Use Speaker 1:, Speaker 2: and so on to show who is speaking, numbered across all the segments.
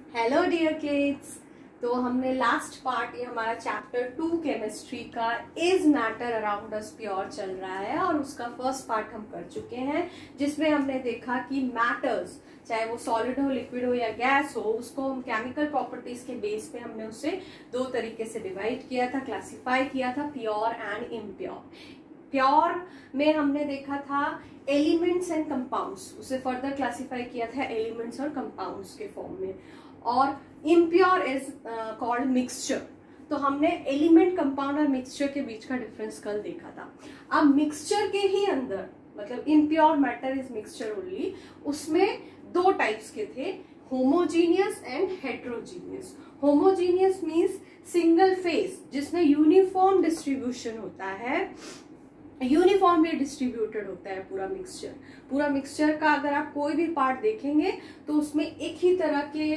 Speaker 1: Hello dear kids. तो हमने last part, ये हमारा चैप्टर 2 केमिस्ट्री का is matter around us pure चल रहा है और उसका फर्स्ट पार्ट हम कर चुके हैं, जिसमें हमने देखा कि मैटर्स, चाहे वो सॉलिड हो, लिक्विड हो या गैस हो, उसको हम केमिकल प्रॉपर्टीज के बेस पे हमने उसे दो तरीके से डिवाइड किया था, क्लासिफाई किया था, प्योर एंड इम्प्योर। प्योर में हमने देखा था एलिमेंट्स एंड कंपाउंड्स, उसे फर्दर क्लासिफाई किया था एलिमेंट्स और कंपाउंड्स के फॉर्म में, और इम्प्योर इज कॉल्ड मिक्सचर। तो हमने एलिमेंट, कंपाउंड और मिक्सचर के बीच का डिफरेंस कल देखा था। अब मिक्सचर के ही अंदर, मतलब impure matter is mixture only, उसमें दो टाइप्स के थे, homogeneous and heterogeneous. Homogeneous means single phase, जिसमें यूनिफॉर्म डिस्ट्रीब्यूशन होता है, यूनिफॉर्मली डिस्ट्रीब्यूटेड होता है पूरा मिक्सचर। पूरा मिक्सचर का अगर आप कोई भी पार्ट देखेंगे तो उसमें एक ही तरह के,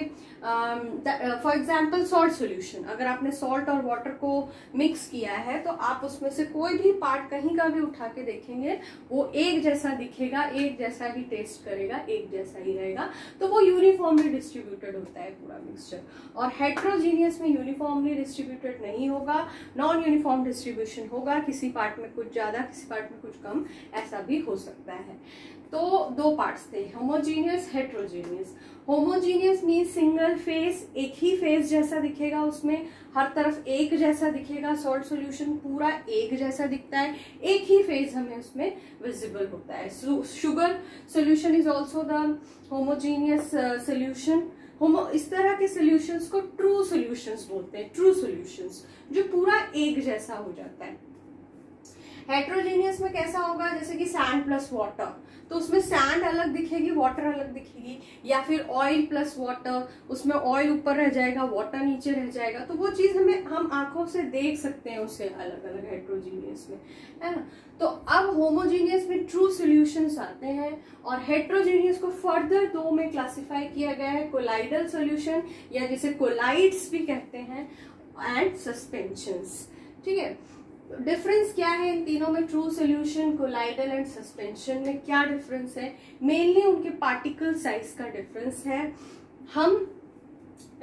Speaker 1: फॉर एग्जांपल सॉल्ट सॉल्यूशन, अगर आपने सॉल्ट और वाटर को मिक्स किया है तो आप उसमें से कोई भी पार्ट कहीं का भी उठा के देखेंगे, वो एक जैसा दिखेगा, एक जैसा ही टेस्ट करेगा, एक जैसा ही रहेगा। तो वो यूनिफॉर्मली डिस्ट्रीब्यूटेड होता है पूरा मिक्सचर। और हेट्रोजीनियस में यूनिफॉर्मली डिस्ट्रीब्यूटेड नहीं होगा, नॉन यूनिफॉर्म डिस्ट्रीब्यूशन होगा, किसी पार्ट में कुछ ज्यादा, किसी पार्ट में कुछ कम, ऐसा भी हो सकता है। तो दो पार्ट्स थे, homogeneous, heterogeneous. Homogeneous mean single phase, एक ही फेस जैसा दिखेगा, उसमें हर तरफ एक जैसा दिखेगा, सॉल्ट सॉल्यूशन पूरा एक जैसा दिखता है, एक ही फेस हमें उसमें विजिबल होता है। Sugar solution is also the homogeneous solution. इस तरह के सॉल्यूशंस को ट्रू सॉल्यूशंस बोलते हैं, ट्रू सॉल्यूशंस, जो पूरा एक जैसा हो जाता है। हेट्रोजीनियस में कैसा होगा, जैसे कि सैंड प्लस वाटर, तो उसमें सैंड अलग दिखेगी, वाटर अलग दिखेगी, या फिर ऑयल प्लस वाटर, उसमें ऑयल ऊपर रह जाएगा, वाटर नीचे रह जाएगा। तो वो चीज हम आंखों से देख सकते हैं उसे अलग अलग हेट्रोजीनियस में, है ना। तो अब होमोजीनियस में ट्रू सॉल्यूशंस आते हैं, और हेट्रोजीनियस को फर्दर दो में क्लासिफाई किया गया है, कोलाइडल सॉल्यूशन, या जिसे कोलाइड्स भी कहते हैं, एंड सस्पेंशंस। ठीक है, डिफरेंस क्या है इन तीनों में, true solution, colloidal and suspension में क्या डिफरेंस है? मेनली उनके पार्टिकल साइज का डिफरेंस है। हम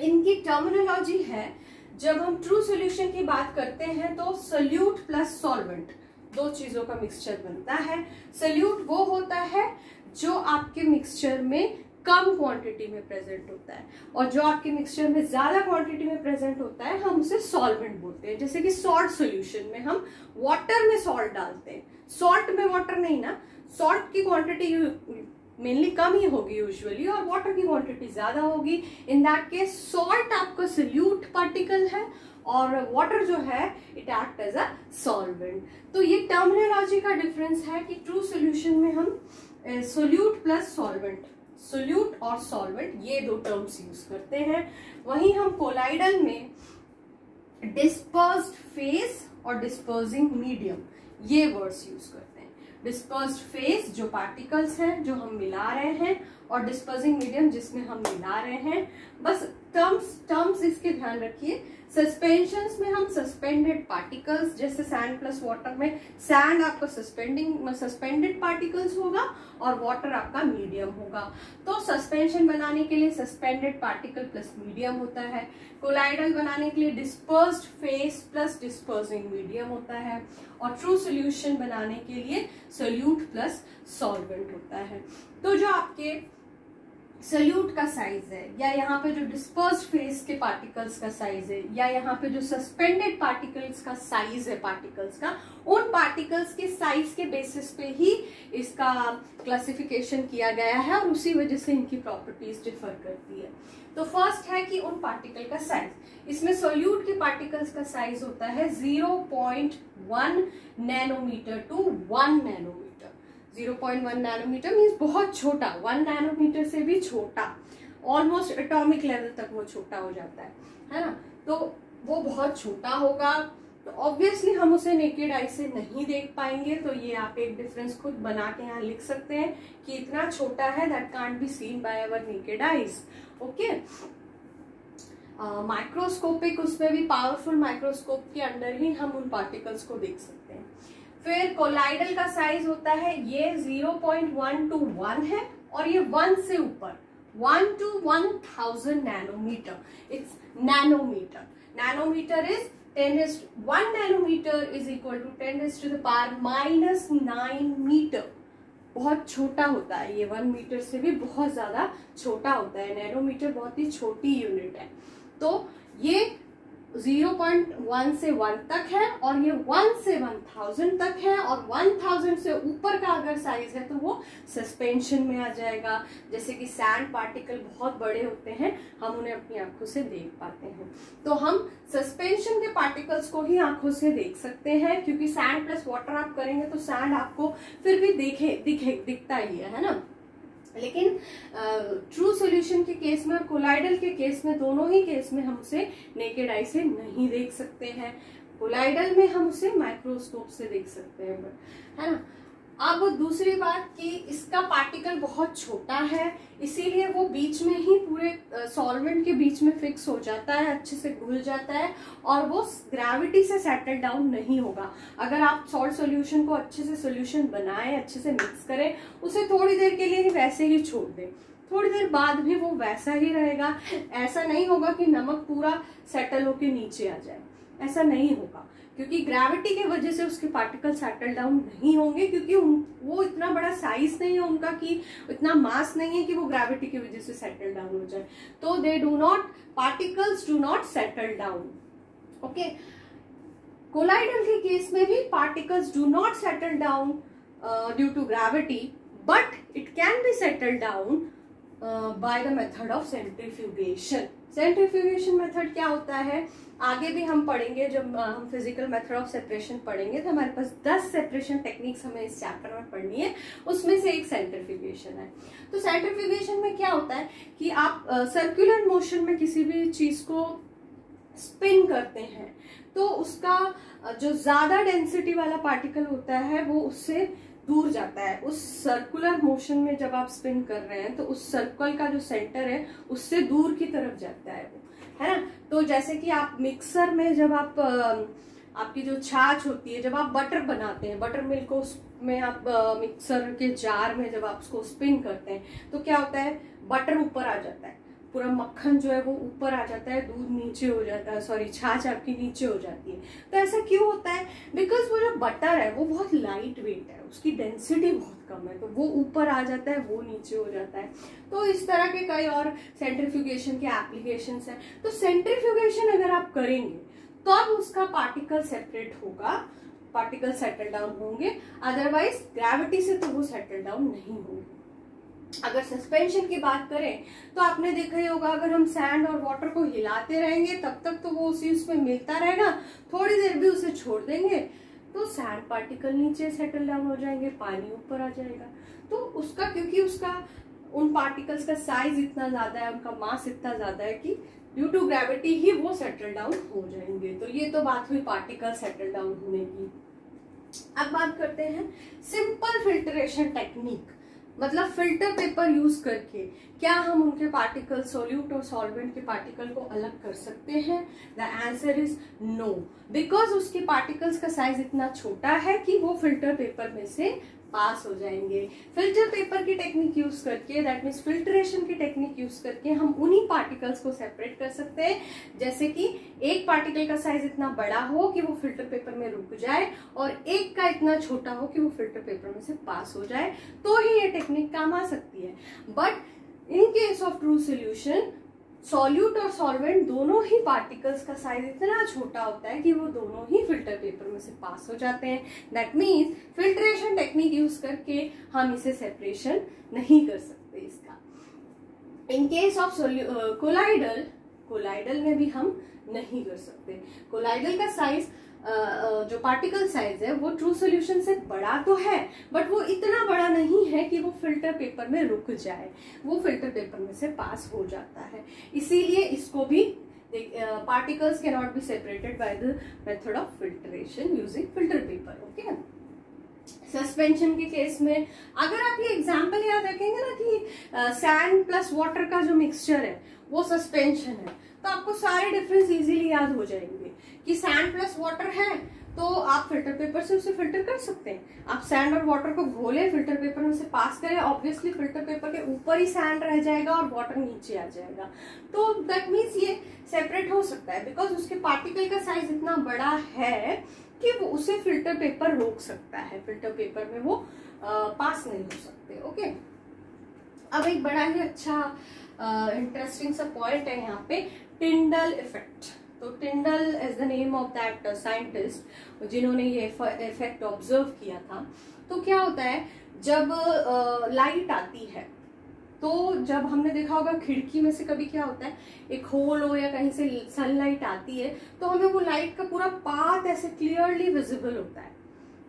Speaker 1: इनकी टर्मिनोलॉजी है, जब हम ट्रू सॉल्यूशन की बात करते हैं तो सोल्यूट प्लस सॉल्वेंट, दो चीजों का मिक्सचर बनता है। सोल्यूट वो होता है जो आपके मिक्सचर में कम क्वांटिटी में प्रेजेंट होता है, और जो आपके मिक्सचर में ज्यादा क्वांटिटी में प्रेजेंट होता है हम उसे सॉल्वेंट बोलते हैं। जैसे कि सॉल्ट सॉल्यूशन में हम वाटर में सॉल्ट डालते हैं, सॉल्ट में वाटर नहीं ना, सॉल्ट की क्वांटिटी मेनली कम ही होगी यूजुअली, और वाटर की क्वांटिटी ज्यादा होगी। इन दैट केस सॉल्ट आपका सोल्यूट पार्टिकल है, और वाटर जो है it act as a solvent. तो ये टर्मिनोलॉजी का डिफरेंस है कि ट्रू सॉल्यूशन में हम सोल्यूट प्लस सॉल्वेंट, सोल्यूट और सॉल्वेंट, ये दो टर्म्स यूज करते हैं। वहीं हम कोलाइडल में डिस्पर्स्ड फेस और डिस्पर्सिंग मीडियम, ये वर्ड्स यूज करते हैं। डिस्पर्स्ड फेस जो पार्टिकल्स हैं जो हम मिला रहे हैं, और डिस्पर्सिंग मीडियम जिसमें हम मिला रहे हैं। बस टर्म्स इसके ध्यान रखिए। सस्पेंशंस में हम सस्पेंडेड पार्टिकल्स, जैसे सैंड प्लस वाटर में सैंड आपका सस्पेंडेड पार्टिकल्स होगा और वाटर आपका मीडियम होगा। तो सस्पेंशन बनाने के लिए सस्पेंडेड पार्टिकल प्लस मीडियम होता है, कोलाइडल बनाने के लिए dispersed phase plus dispersing medium होता है, और ट्रू सॉल्यूशन बनाने के लिए सोल्यूट प्लस सॉल्वेंट होता है। तो जो आपके सोल्यूट का साइज है, या यहाँ पे जो डिस्पर्स्ड फेस के पार्टिकल्स का साइज है, या यहाँ पे जो सस्पेंडेड पार्टिकल्स का साइज है पार्टिकल्स का, उन पार्टिकल्स के साइज के बेसिस पे ही इसका क्लासिफिकेशन किया गया है, और उसी वजह से इनकी प्रॉपर्टीज डिफर करती है। तो फर्स्ट है कि उन पार्टिकल का साइज, इसमें सोल्यूट के पार्टिकल्स का साइज होता है 0.1 nanometre to 1 nanometre. 0.1 nanometre means बहुत छोटा, 1 नैनोमीटर से भी छोटा, ऑलमोस्ट एटॉमिक लेवल तक वो छोटा हो जाता है ना। तो वो बहुत छोटा होगा, तो ऑब्वियसली हम उसे नेकेड आई से नहीं देख पाएंगे। तो ये आप एक डिफरेंस खुद बना के यहाँ लिख सकते हैं कि इतना छोटा है, that can't be seen by our naked eyes. Okay, microscopic, उसमें भी पावरफुल माइक्रोस्कोप के अंडर ही हम उन पार्टिकल्स को देख सकते हैं। फिर कोलाइडल का साइज होता है, ये 0.1 to 1 है, और ये 1 से ऊपर 1 to 1000 nanometer. It's nanometer. Nanometer is 1 nanometer is equal to 10 raised to the power -9 metre. बहुत छोटा होता है ये, 1 मीटर से भी बहुत ज्यादा छोटा होता है. नैनोमीटर बहुत ही छोटी यूनिट है. तो ये 0.1 से 1 तक है और ये 1 से 1000 तक है. और 1000 से ऊपर का अगर साइज है तो वो सस्पेंशन में आ जाएगा. जैसे कि सैंड पार्टिकल बहुत बड़े होते हैं, हम उन्हें अपनी आंखों से देख पाते हैं. तो हम सस्पेंशन के पार्टिकल्स को ही आंखों से देख सकते हैं, क्योंकि सैंड प्लस वाटर आप करेंगे तो सैंड आपको फिर भी दिखता ही है ना. लेकिन ट्रू सॉल्यूशन के केस में और कोलाइडल के केस में, दोनों ही केस में हम उसे नेकेड आई से नहीं देख सकते हैं. कोलाइडल में हम उसे माइक्रोस्कोप से देख सकते हैं, है ना. अब दूसरी बात कि इसका पार्टिकल बहुत छोटा है, इसीलिए वो बीच में ही पूरे सॉल्वेंट के बीच में फिक्स हो जाता है, अच्छे से घुल जाता है और वो ग्रेविटी से सेटल डाउन नहीं होगा. अगर आप सॉल्ट सॉल्यूशन को अच्छे से सॉल्यूशन बनाएं, अच्छे से मिक्स करें, उसे थोड़ी देर के लिए वैसे ही छोड़ दें, थोड़ी देर बाद भी वो वैसा ही रहेगा. ऐसा नहीं होगा कि नमक पूरा सेटल होके नीचे आ जाए, ऐसा नहीं होगा, क्योंकि ग्रेविटी की वजह से उसके पार्टिकल सेटल डाउन नहीं होंगे, क्योंकि वो इतना बड़ा साइज नहीं है उनका, कि इतना मास नहीं है कि वो ग्रेविटी की वजह से सेटल डाउन हो जाए. तो particles do not settle down. Okay. Colloidal के केस में भी particles do not settle down due to gravity, but it can be settle down by the method of centrifugation. Centrifugation method क्या होता है आगे भी हम पढ़ेंगे. जब हम फिजिकल मेथड ऑफ सेपरेशन पढ़ेंगे तो हमारे पास 10 सेपरेशन टेक्निक्स हमें इस चैप्टर में पढ़नी है, उसमें से एक सेंट्रीफ्यूगेशन है. तो सेंट्रीफ्यूगेशन में क्या होता है कि आप सर्कुलर मोशन में किसी भी चीज को स्पिन करते हैं, तो उसका जो ज्यादा डेंसिटी वाला पार्टिकल होता है वो उससे दूर जाता है. उस सर्कुलर मोशन में जब आप स्पिन कर रहे हैं तो उस सर्कल का जो सेंटर है उससे दूर की तरफ जाता है वो, है ना. तो जैसे कि आप मिक्सर में जब आपकी जो छाछ होती है, जब आप बटर बनाते हैं, बटर मिल्क को उसमें आप मिक्सर के जार में जब आप उसको स्पिन करते हैं तो क्या होता है, बटर ऊपर आ जाता है, पूरा मक्खन जो है वो ऊपर आ जाता है, दूध नीचे हो जाता है, सॉरी छाछ आपकी नीचे हो जाती है. तो ऐसा क्यों होता है, बिकॉज वो जो बटर है वो बहुत लाइट वेट है, उसकी डेंसिटी बहुत कम है, तो वो ऊपर आ जाता है, वो नीचे हो जाता है. तो इस तरह के कई और सेंट्रीफ्यूगेशन के एप्लीकेशंस हैं. तो सेंट्रीफ्यूगेशन अगर आप करेंगे तो अब उसका पार्टिकल सेपरेट होगा, पार्टिकल सेटल डाउन होंगे, अदरवाइज ग्रेविटी से तो वो सेटल डाउन नहीं होंगे. अगर सस्पेंशन की बात करें तो आपने देखा ही होगा, अगर हम सैंड और वाटर को हिलाते रहेंगे तब तक तो वो उसी उसमें मिलता रहेगा, थोड़ी देर भी उसे छोड़ देंगे तो सैंड पार्टिकल नीचे सेटल डाउन हो जाएंगे, पानी ऊपर आ जाएगा. तो उसका, क्योंकि उसका उन पार्टिकल्स का साइज इतना ज्यादा है, उनका मास इतना ज्यादा है कि ड्यू टू ग्रेविटी ही वो सेटल डाउन हो जाएंगे. तो ये तो बात हुई पार्टिकल सेटल डाउन होने की. अब बात करते हैं सिंपल फिल्ट्रेशन टेक्निक, मतलब फिल्टर पेपर यूज करके क्या हम उनके पार्टिकल, सोल्यूट और सॉल्वेंट के पार्टिकल को अलग कर सकते हैं. The answer is no, because उसके पार्टिकल्स का साइज इतना छोटा है कि वो फिल्टर पेपर में से पास हो जाएंगे. फिल्टर पेपर की टेक्निक यूज करके, दैट मीन्स फिल्ट्रेशन की टेक्निक यूज करके हम उन्हीं पार्टिकल्स को सेपरेट कर सकते हैं. जैसे कि एक पार्टिकल का साइज इतना बड़ा हो कि वो फिल्टर पेपर में रुक जाए और एक का इतना छोटा हो कि वो फिल्टर पेपर में से पास हो जाए, तो ही ये टेक्निक काम आ सकती है. But in case of true solution, solute और सॉल्वेंट दोनों ही पार्टिकल्स का साइज इतना छोटा होता है कि वो दोनों ही फिल्टर पेपर में से पास हो जाते हैं. That means filtration technique use करके हम इसे सेपरेशन नहीं कर सकते इसका. इन केस ऑफ कोलाइडल में भी हम नहीं कर सकते. कोलाइडल का साइज, जो पार्टिकल साइज है वो ट्रू सॉल्यूशन से बड़ा तो है, बट वो इतना बड़ा नहीं है कि वो फिल्टर पेपर में रुक जाए, वो फिल्टर पेपर में से पास हो जाता है. इसीलिए इसको भी particles can not be separated by the method of filtration using filter paper. Okay. Suspension के केस में अगर आप ये एग्जाम्पल याद रखेंगे ना कि सैंड प्लस वाटर का जो मिक्सचर है वो सस्पेंशन है, तो आपको सारे डिफरेंस इजीली याद हो जाएंगे कि सैंड प्लस वाटर है तो आप फिल्टर पेपर से उसे फिल्टर कर सकते हैं। आप सैंड और वाटर को घोले, फिल्टर पेपर में से पास करें, ऑब्वियसली फिल्टर पेपर के ऊपर ही सैंड रह जाएगा और वाटर नीचे आ जाएगा। तो दैट मीन्स ये सेपरेट हो सकता है बिकॉज उसके पार्टिकल का साइज इतना बड़ा है कि वो उसे फिल्टर पेपर रोक सकता है, फिल्टर पेपर में वो पास नहीं हो सकते। ओके, अब एक बड़ा ही अच्छा इंटरेस्टिंग सा पॉइंट है यहाँ पे, टिंडल इफेक्ट। तो टिंडल is the name of that scientist जिन्होंने ये इफेक्ट ऑब्जर्व किया था। तो क्या होता है जब लाइट आती है, तो जब हमने देखा होगा खिड़की में से कभी क्या होता है, एक होल हो या कहीं से सनलाइट आती है तो हमें वो लाइट का पूरा पाथ ऐसे क्लियरली विजिबल होता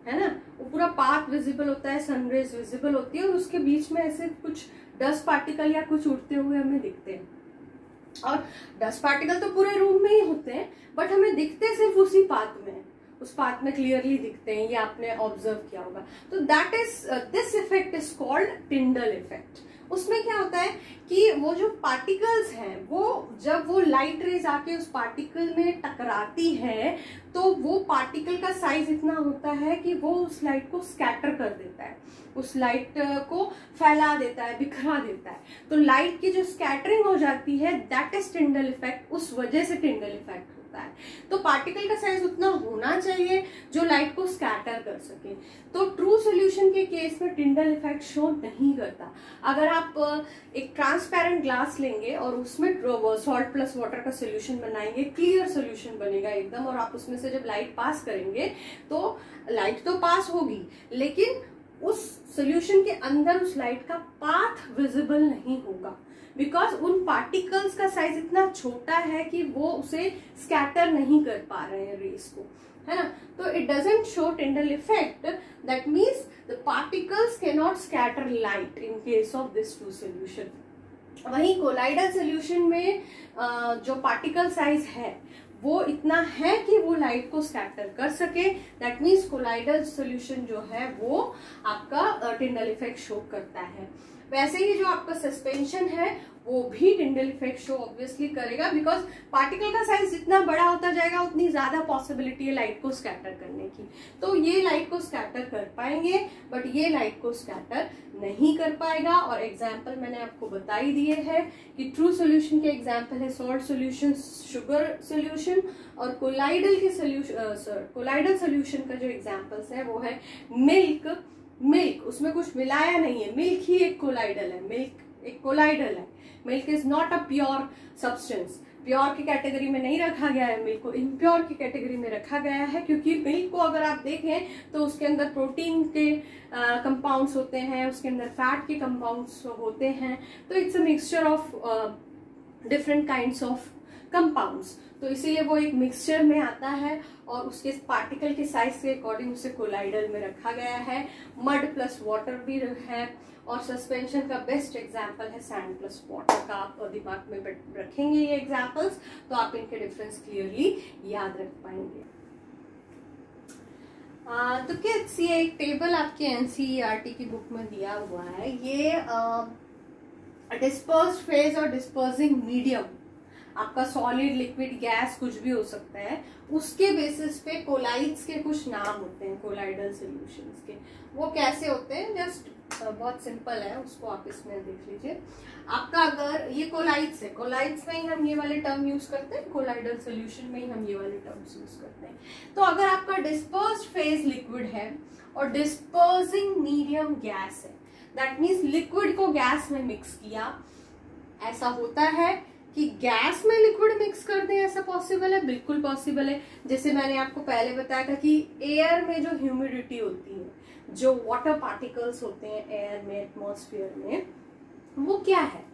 Speaker 1: है ना, वो पूरा पाथ विजिबल होता है, सनरेज विजिबल होती है और उसके बीच में ऐसे कुछ डस्ट पार्टिकल या कुछ उड़ते हुए हमें दिखते हैं। और डस्ट पार्टिकल तो पूरे रूम में ही होते हैं बट हमें दिखते सिर्फ उसी पाथ में, उस पाथ में क्लियरली दिखते हैं, ये आपने ऑब्जर्व किया होगा। तो that is this effect is called Tyndall effect. उसमें क्या होता है कि वो जो पार्टिकल्स हैं वो जब वो लाइट रेज आके उस पार्टिकल में टकराती है तो वो पार्टिकल का साइज इतना होता है कि वो उस लाइट को स्कैटर कर देता है, उस लाइट को फैला देता है, बिखरा देता है। तो लाइट की जो स्कैटरिंग हो जाती है दैट इज टिंडल इफेक्ट, उस वजह से टिंडल इफेक्ट होता है। तो पार्टिकल का साइज उतना होना चाहिए जो लाइट को स्कैटर कर सके। तो ट्रू सोल्यूशन के केस में टिंडल इफेक्ट शो नहीं करता। अगर आप एक ट्रांसपेरेंट ग्लास लेंगे और उसमें सॉल्ट प्लस वाटर का सोल्यूशन बनाएंगे, क्लियर सोल्यूशन बनेगा एकदम, और आप उसमें से जब लाइट पास करेंगे तो लाइट तो पास होगी लेकिन उस सोल्यूशन के अंदर उस लाइट का पाथ विजिबल नहीं होगा बिकॉज उन पार्टिकल्स का साइज इतना छोटा है कि वो उसे स्कैटर नहीं कर पा रहे हैं रेस को, है ना। तो it doesn't show Tyndall effect, that means the particles can not scatter light in case of this true solution. वहीं कोलाइडल सोल्यूशन में जो पार्टिकल साइज है वो इतना है कि वो लाइट को स्कैटर कर सके, दैट मीन्स कोलाइडल सोल्यूशन जो है वो आपका टिंडल इफेक्ट शो करता है। वैसे ही जो आपका सस्पेंशन है वो भी टिंडल इफेक्ट शो ऑब्वियसली करेगा बिकॉज पार्टिकल का साइज जितना बड़ा होता जाएगा उतनी ज्यादा पॉसिबिलिटी है लाइट को स्कैटर करने की। तो ये लाइट को स्कैटर कर पाएंगे बट ये लाइट को स्कैटर नहीं कर पाएगा। और एग्जाम्पल मैंने आपको बता ही दिए है कि ट्रू सोल्यूशन के एग्जाम्पल है सॉल्ट सोल्यूशन, शुगर सोल्यूशन, और कोलाइडल के सोल्यूशन, कोलाइडल सोल्यूशन का जो एग्जाम्पल्स है वो है मिल्क, उसमें कुछ मिलाया नहीं है, मिल्क ही एक कोलाइडल है, मिल्क एक कोलाइडल है। Milk is not a pure substance, pure की कैटेगरी में नहीं रखा गया है, मिल्क को इम्प्योर की कैटेगरी में रखा गया है क्योंकि मिल्क को अगर आप देखें तो उसके अंदर प्रोटीन के कंपाउंड्स होते हैं, उसके अंदर फैट के कंपाउंड्स होते हैं, तो it's a mixture of different kinds of compounds. तो इसीलिए वो एक मिक्सचर में आता है और उसके पार्टिकल के साइज के अकॉर्डिंग उसे कोलाइडल में रखा गया है। मड प्लस वाटर भी है और सस्पेंशन का बेस्ट एग्जाम्पल है सैंड प्लस वाटर का। आप दिमाग में रखेंगे ये एग्जाम्पल्स तो आप इनके डिफरेंस क्लियरली याद रख पाएंगे। तो किड्स ये एक टेबल आपके एनसीईआरटी की बुक में दिया हुआ है, ये डिस्पर्स्ड फेज और डिस्पर्सिंग मीडियम, आपका सॉलिड लिक्विड गैस कुछ भी हो सकता है, उसके बेसिस पे कोलाइड्स के कुछ नाम होते हैं, कोलाइडल सॉल्यूशंस के। वो कैसे होते हैं, जस्ट बहुत सिंपल है, उसको आप इसमें देख लीजिए। आपका अगर ये कोलाइड्स है, कोलाइड्स में ही हम ये वाले टर्म यूज करते हैं, कोलाइडल सॉल्यूशन में ही हम ये वाले टर्म्स यूज करते हैं। तो अगर आपका डिस्पर्स्ड फेज लिक्विड है और डिस्पर्सिंग मीडियम गैस है, दैट मीन्स लिक्विड को गैस में मिक्स किया। ऐसा होता है कि गैस में लिक्विड मिक्स कर दें, ऐसा पॉसिबल है? बिल्कुल पॉसिबल है। जैसे मैंने आपको पहले बताया था कि एयर में जो ह्यूमिडिटी होती है, जो वाटर पार्टिकल्स होते हैं एयर में, एटमॉस्फेयर में, वो क्या है?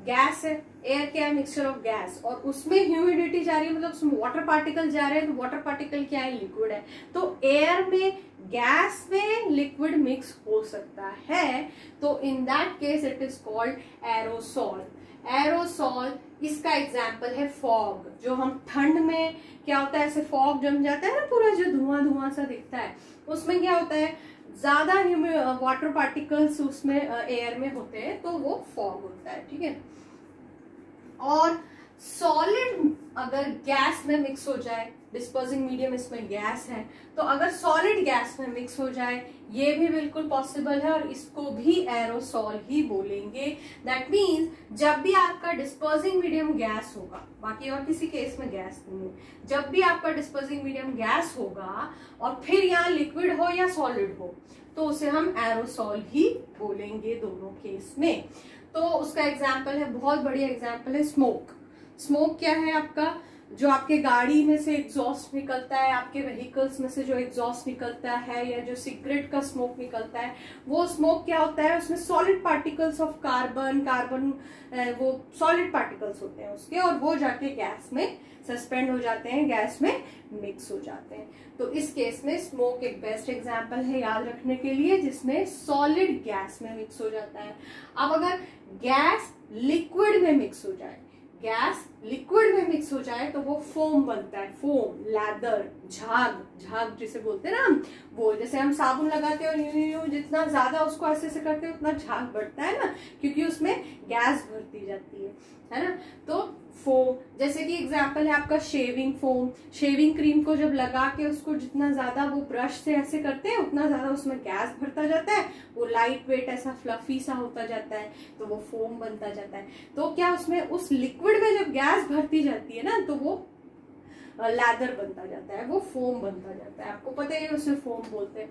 Speaker 1: गैस है। एयर क्या है? मिक्सचर ऑफ गैस, और उसमें ह्यूमिडिटी जा रही है, मतलब उसमें वाटर पार्टिकल जा रहे हैं, तो वाटर पार्टिकल क्या है? लिक्विड है। तो एयर में गैस में लिक्विड मिक्स हो सकता है, तो इन that case it is called aerosol. Aerosol इसका एग्जाम्पल है फॉग। जो हम ठंड में क्या होता है, ऐसे फॉग जम जाता है ना, पूरा जो धुआं धुआं सा दिखता है, उसमें क्या होता है, ज्यादा वाटर पार्टिकल्स उसमें एयर में होते हैं, तो वो फॉग होता है, ठीक है। और सॉलिड अगर गैस में मिक्स हो जाए, डिस्पर्सिंग मीडियम इसमें गैस है, तो अगर सॉलिड गैस में मिक्स हो जाए ये भी बिल्कुल पॉसिबल है और इसको भी एरोसॉल ही बोलेंगे। दैट मीन्स जब भी आपका डिस्पर्सिंग मीडियम गैस होगा, बाकी और किसी केस में गैस नहीं है, जब भी आपका डिस्पर्सिंग मीडियम गैस होगा और फिर यहाँ लिक्विड हो या सॉलिड हो तो उसे हम एरोसॉल ही बोलेंगे दोनों केस में। तो उसका एग्जाम्पल है, बहुत बढ़िया एग्जाम्पल है स्मोक। स्मोक क्या है आपका, जो आपके गाड़ी में से एग्जॉस्ट निकलता है, आपके व्हीकल्स में से जो एग्जॉस्ट निकलता है या जो सिगरेट का स्मोक निकलता है, वो स्मोक क्या होता है, उसमें सॉलिड पार्टिकल्स ऑफ कार्बन वो सॉलिड पार्टिकल्स होते हैं उसके, और वो जाके गैस में सस्पेंड हो जाते हैं, गैस में मिक्स हो जाते हैं। तो इस केस में स्मोक एक बेस्ट एग्जांपल है याद रखने के लिए, जिसमें सॉलिड गैस में मिक्स हो जाता है। अब अगर गैस लिक्विड में मिक्स हो जाए, गैस लिक्विड में मिक्स हो जाए तो वो फोम बनता है, फोम, लैदर, झाग जिसे बोलते हैं ना हम, वो जैसे हम साबुन लगाते हैं और यूं जितना ज्यादा उसको ऐसे से करते हैं उतना झाग बढ़ता है ना, क्योंकि उसमें गैस भरती जाती है ना। तो फोम, जैसे कि एग्जांपल है आपका शेविंग फोम, शेविंग क्रीम को जब लगा के उसको जितना ज्यादा वो ब्रश से ऐसे करते हैं उतना ज्यादा उसमें गैस भरता जाता है, वो लाइट वेट ऐसा फ्लफी सा होता जाता है, तो वो फोम बनता जाता है। तो क्या उसमें उस लिक्विड में जब गैस भरती जाती है ना तो वो लैदर बनता जाता है, वो फोम बनता जाता है। आपको पता है उसे फोम बोलते हैं।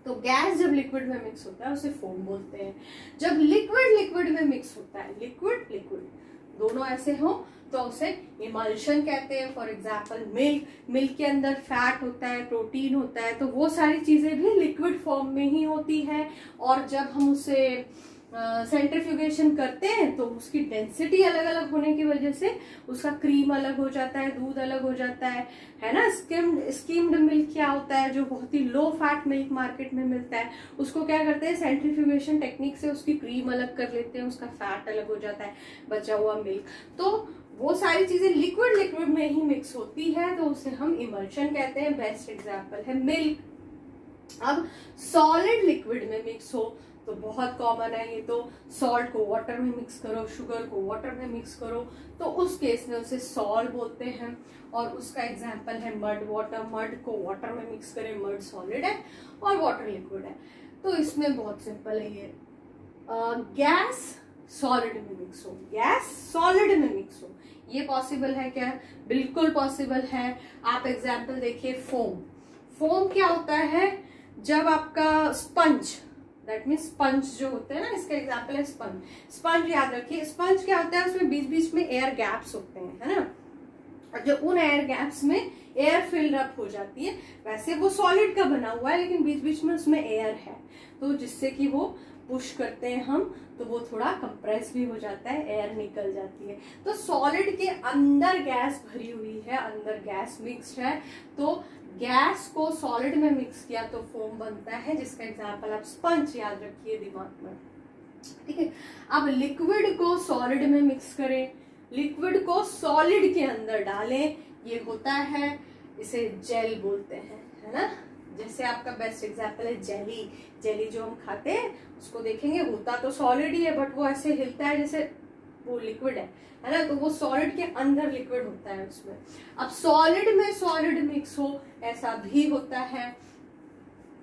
Speaker 1: तो गैस जब लिक्विड में मिक्स होता है उसे फोम बोलते हैं। जब लिक्विड में मिक्स होता है, लिक्विड दोनों ऐसे हो तो उसे इमल्शन कहते हैं। फॉर एग्जाम्पल मिल्क के अंदर फैट होता है, प्रोटीन होता है, तो वो सारी चीजें भी लिक्विड फॉर्म में ही होती है। और जब हम उसे सेंट्रीफ्यूगेशन करते हैं तो उसकी डेंसिटी अलग अलग होने की वजह से उसका क्रीम अलग हो जाता है, दूध अलग हो जाता है ना। स्कीम्ड मिल्क क्या होता है, जो बहुत ही लो फैट मिल्क मार्केट में मिलता है, उसको क्या करते हैं सेंट्रीफ्यूगेशन टेक्निक से उसकी क्रीम अलग कर लेते हैं, उसका फैट अलग हो जाता है, बचा हुआ मिल्क। तो वो सारी चीजें लिक्विड में ही मिक्स होती है, तो उसे हम इमल्शन कहते हैं। बेस्ट एग्जाम्पल है मिल्क। अब सॉलिड लिक्विड में मिक्स हो तो बहुत कॉमन है ये, तो सॉल्ट को वाटर में मिक्स करो, शुगर को वाटर में मिक्स करो, तो उस केस में उसे सॉल्ट बोलते हैं। और उसका एग्जाम्पल है मड वाटर, मड को वाटर में मिक्स करें, मड सॉलिड है और वाटर लिक्विड है। तो इसमें बहुत सिंपल है ये, गैस सॉलिड में मिक्स हो, गैस सॉलिड में मिक्स हो, ये पॉसिबल है क्या? बिल्कुल पॉसिबल है। आप एग्जाम्पल देखिए फोम क्या होता है, जब आपका स्पंज, दैट मीन्स स्पंज जो होते हैं ना, इसका एग्जांपल है स्पंज याद रखिए। स्पंज क्या होता है, उसमें बीच बीच में एयर गैप्स होते हैं, है ना, और जो उन एयर गैप्स में एयर फिल्ड अप हो जाती है, वैसे वो सॉलिड का बना हुआ है लेकिन बीच बीच में उसमें एयर है, तो जिससे कि वो पुश करते हैं हम तो वो थोड़ा कंप्रेस भी हो जाता है, एयर निकल जाती है। तो सॉलिड के अंदर गैस भरी हुई है, अंदर गैस मिक्स्ड है, तो गैस को सॉलिड में मिक्स किया तो फोम बनता है, जिसका एग्जांपल आप स्पंज याद रखिए दिमाग में, ठीक है। अब लिक्विड को सॉलिड में मिक्स करें, लिक्विड को सॉलिड के अंदर डालें, ये होता है, इसे जेल बोलते हैं, है ना। जैसे आपका बेस्ट एग्जांपल है जेली जो हम खाते हैं उसको देखेंगे, होता तो सॉलिड ही है बट वो ऐसे हिलता है जैसे वो लिक्विड है ना, तो वो सॉलिड के अंदर लिक्विड होता है उसमें। अब सॉलिड में सॉलिड मिक्स हो ऐसा भी होता है,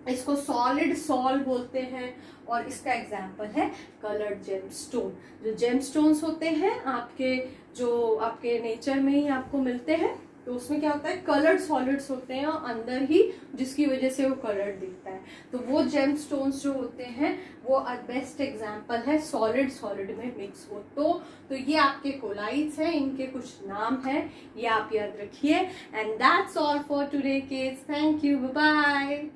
Speaker 1: इसको सॉलिड सॉल बोलते हैं। और इसका एग्जाम्पल है कलर्ड जेमस्टोन। जो जेमस्टोन्स होते हैं आपके, जो आपके नेचर में ही आपको मिलते हैं, तो उसमें क्या होता है कलर्ड सॉलिड्स होते हैं और अंदर ही, जिसकी वजह से वो कलर्ड दिखता है। तो वो जेमस्टोन्स जो होते हैं वो बेस्ट एग्जांपल है सॉलिड में मिक्स हो तो ये आपके कोलाइड्स हैं, इनके कुछ नाम हैं, ये आप याद रखिए। And that's all for today kids, thank you, bye bye.